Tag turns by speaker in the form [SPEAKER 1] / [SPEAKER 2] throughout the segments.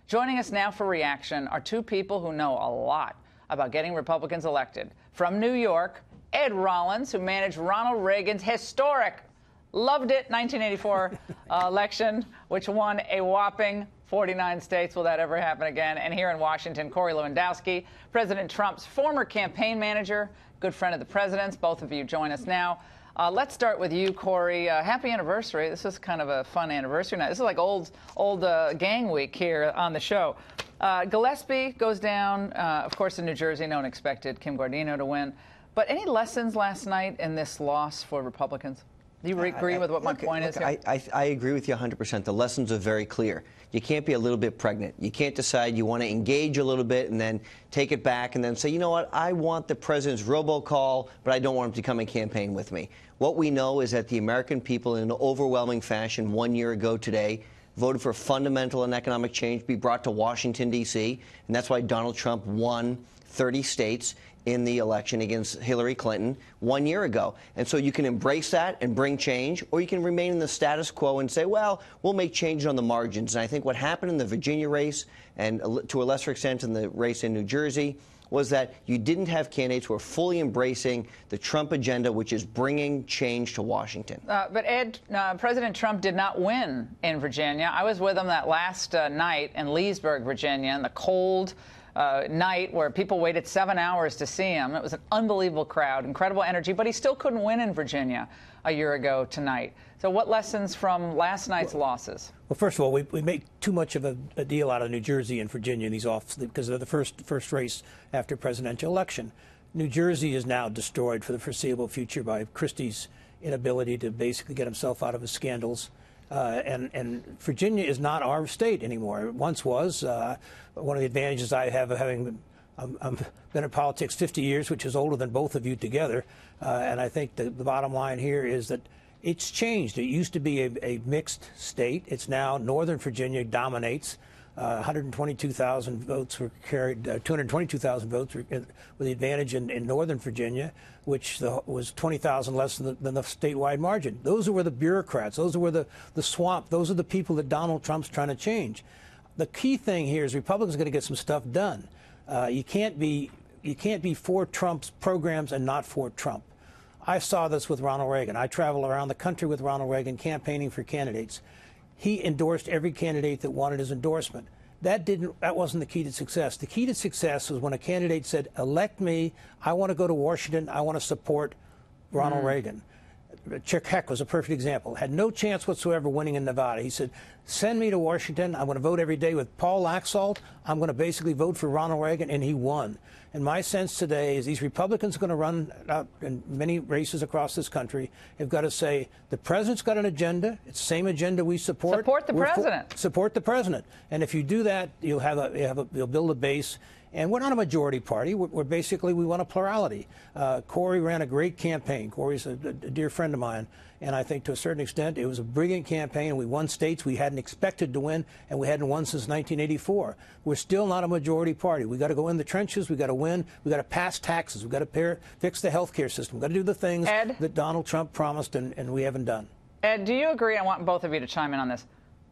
[SPEAKER 1] Joining us now for reaction are two people who know a lot about getting Republicans elected. From New York, Ed Rollins, who managed Ronald Reagan's historic, loved it, 1984 election, which won a whopping 49 states. Will that ever happen again? And here in Washington, Corey Lewandowski, President Trump's former campaign manager, good friend of the president's. Both of you join us now. Let's start with you, Corey. Happy anniversary. This is kind of a fun anniversary night. This is like old gang week here on the show. Gillespie goes down. Of course, in New Jersey, no one expected Kim Guardino to win. But any lessons last night in this loss for Republicans? Do you agree with what my point is here?
[SPEAKER 2] I agree with you 100%. The lessons are very clear. You can't be a little bit pregnant. You can't decide you want to engage a little bit and then take it back and then say, you know what, I want the president's robocall, but I don't want him to come and campaign with me. What we know is that the American people, in an overwhelming fashion 1 year ago today, voted for fundamental and economic change be brought to Washington, D.C., and that's why Donald Trump won 30 states in the election against Hillary Clinton 1 year ago. And so you can embrace that and bring change, or you can remain in the status quo and say, well, we'll make changes on the margins. And I think what happened in the Virginia race, and to a lesser extent in the race in New Jersey, was that you didn't have candidates who were fully embracing the Trump agenda, which is bringing change to Washington.
[SPEAKER 1] But, Ed, President Trump did not win in Virginia. I was with him that last night in Leesburg, Virginia, in the cold night where people waited 7 hours to see him. It was an unbelievable crowd, incredible energy, but he still couldn't win in Virginia a year ago tonight. So what lessons from last night's losses?
[SPEAKER 3] Well, first of all, we make too much of a deal out of New Jersey and Virginia in these because they're the first race after presidential election. New Jersey is now destroyed for the foreseeable future by Christie's inability to basically get himself out of his scandals. And Virginia is not our state anymore. It once was. One of the advantages I have of having been in politics 50 years, which is older than both of you together. And I think the bottom line here is that it's changed. It used to be a mixed state. It's now Northern Virginia dominates. 122,000 votes were carried, 222,000 votes were with the advantage in Northern Virginia, which was 20,000 less than the statewide margin. Those were the bureaucrats. Those were the swamp. Those are the people that Donald Trump's trying to change. The key thing here is Republicans are going to get some stuff done. You can't be for Trump's programs and not for Trump. I saw this with Ronald Reagan. I travel around the country with Ronald Reagan campaigning for candidates. He endorsed every candidate that wanted his endorsement. That wasn't the key to success. The key to success was when a candidate said, elect me, I want to go to Washington, I want to support Ronald Reagan. Chuck Heck was a perfect example. Had no chance whatsoever winning in Nevada. He said, send me to Washington. I'm going to vote every day with Paul Laxalt. I'm going to basically vote for Ronald Reagan, and he won. And my sense today is these Republicans are going to run out in many races across this country. Have got to say, the president's got an agenda. It's the same agenda we support.
[SPEAKER 1] Support the president.
[SPEAKER 3] Support the president. And if you do that, you'll build a base. And we're not a majority party. We're basically, we want a plurality. Corey ran a great campaign. Corey's a dear friend of mine. And I think to a certain extent, it was a brilliant campaign. We won states we hadn't expected to win, and we hadn't won since 1984. We're still not a majority party. We've got to go in the trenches. We've got to win. We've got to pass taxes. We've got to fix the health care system. We've got to do the things that Donald Trump promised, and we haven't done.
[SPEAKER 1] Ed, do you agree? I want both of you to chime in on this.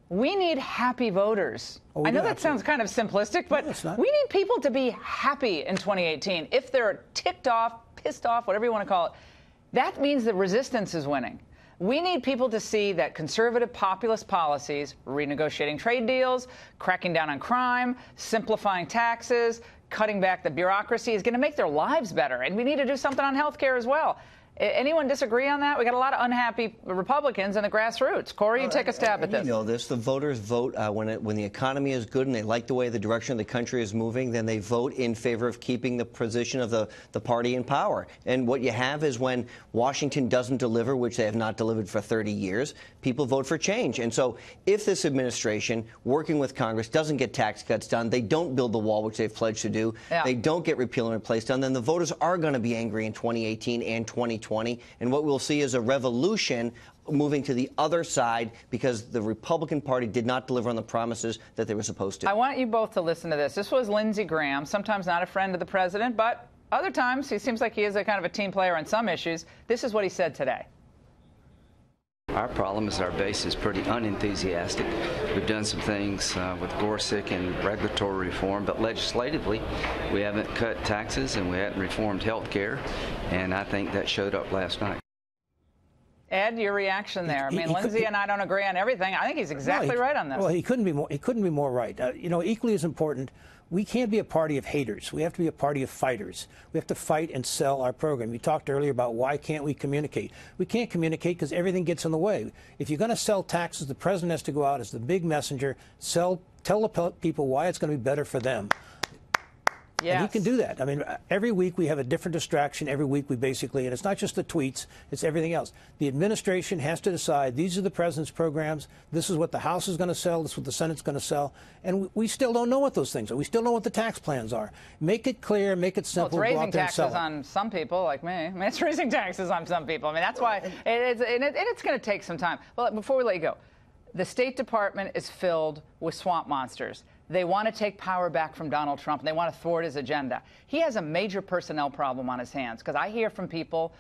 [SPEAKER 1] We need happy voters. I know that sounds kind of simplistic, but we need people to be happy in 2018. If they're ticked off, pissed off, whatever you want to call it, that means the resistance is winning. We need people to see that conservative populist policies, renegotiating trade deals, cracking down on crime, simplifying taxes, cutting back the bureaucracy is going to make their lives better. And we need to do something on health care as well. Anyone disagree on that? We got a lot of unhappy Republicans in the grassroots. Corey, you take a stab at this.
[SPEAKER 2] You know this. The voters vote when the economy is good and they like the way the direction of the country is moving, then they vote in favor of keeping the position of the party in power. And what you have is when Washington doesn't deliver, which they have not delivered for 30 years, people vote for change. And so if this administration, working with Congress, doesn't get tax cuts done, they don't build the wall, which they've pledged to do, they don't get repeal and replace done, then the voters are going to be angry in 2018 and 2020. And what we'll see is a revolution moving to the other side because the Republican Party did not deliver on the promises that they were supposed to.
[SPEAKER 1] I want you both to listen to this. This was Lindsey Graham, sometimes not a friend of the president, but other times he seems like he is a kind of a team player on some issues. This is what he said today.
[SPEAKER 4] Our problem is our base is pretty unenthusiastic. We've done some things with Gorsuch and regulatory reform, but legislatively, we haven't cut taxes and we haven't reformed health care, and I think that showed up last night.
[SPEAKER 1] Ed, your reaction there. I mean, Lindsay and I don't agree on everything. I think he's exactly right on this.
[SPEAKER 3] Well, he couldn't be more right. You know, equally as important, we can't be a party of haters. We have to be a party of fighters. We have to fight and sell our program. You talked earlier about why can't we communicate. We can't communicate because everything gets in the way. If you're going to sell taxes, the president has to go out as the big messenger, tell the people why it's going to be better for them.
[SPEAKER 1] Yes.
[SPEAKER 3] And he can do that. I mean, every week we have a different distraction. Every week we basically, and it's not just the tweets, it's everything else. The administration has to decide these are the president's programs. This is what the House is going to sell. This is what the Senate's going to sell. And we still don't know what those things are. We still don't know what the tax plans are. Make it clear, make it simple.
[SPEAKER 1] Well, it's raising
[SPEAKER 3] go out there
[SPEAKER 1] taxes
[SPEAKER 3] and sell
[SPEAKER 1] on some people like me. I mean, it's raising taxes on some people. I mean, that's why it's going to take some time. Well, before we let you go, the State Department is filled with swamp monsters. They want to take power back from Donald Trump, and they want to thwart his agenda. He has a major personnel problem on his hands, because I hear from people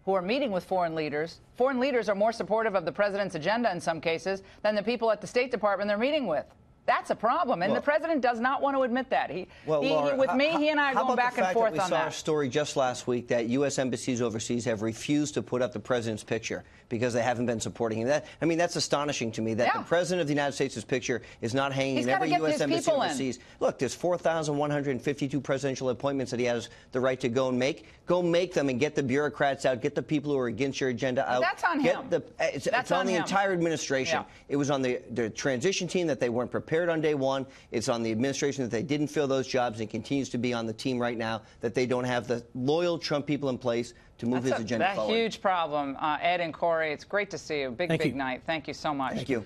[SPEAKER 1] who are meeting with foreign leaders. Foreign leaders are more supportive of the president's agenda in some cases than the people at the State Department they're meeting with. That's a problem, and the president does not want to admit that.
[SPEAKER 2] Laura,
[SPEAKER 1] he and I are going back and forth on that.
[SPEAKER 2] We saw a story just last week that U.S. embassies overseas have refused to put up the president's picture because they haven't been supporting him. I mean, that's astonishing to me that the president of the United States' picture is not hanging in every U.S. embassy overseas. Look, there's 4,152 presidential appointments that he has the right to go and make. Go make them and get the bureaucrats out, get the people who are against your agenda out.
[SPEAKER 1] That's on him.
[SPEAKER 2] It's on the entire administration.
[SPEAKER 1] Yeah.
[SPEAKER 2] It was on the transition team that they weren't prepared on day one. It's on the administration that they didn't fill those jobs, and it continues to be on the team right now that they don't have the loyal Trump people in place to move his agenda forward.
[SPEAKER 1] That's a huge problem. Ed and Corey, it's great to see you. Big night. Thank you so much.
[SPEAKER 2] Thank you.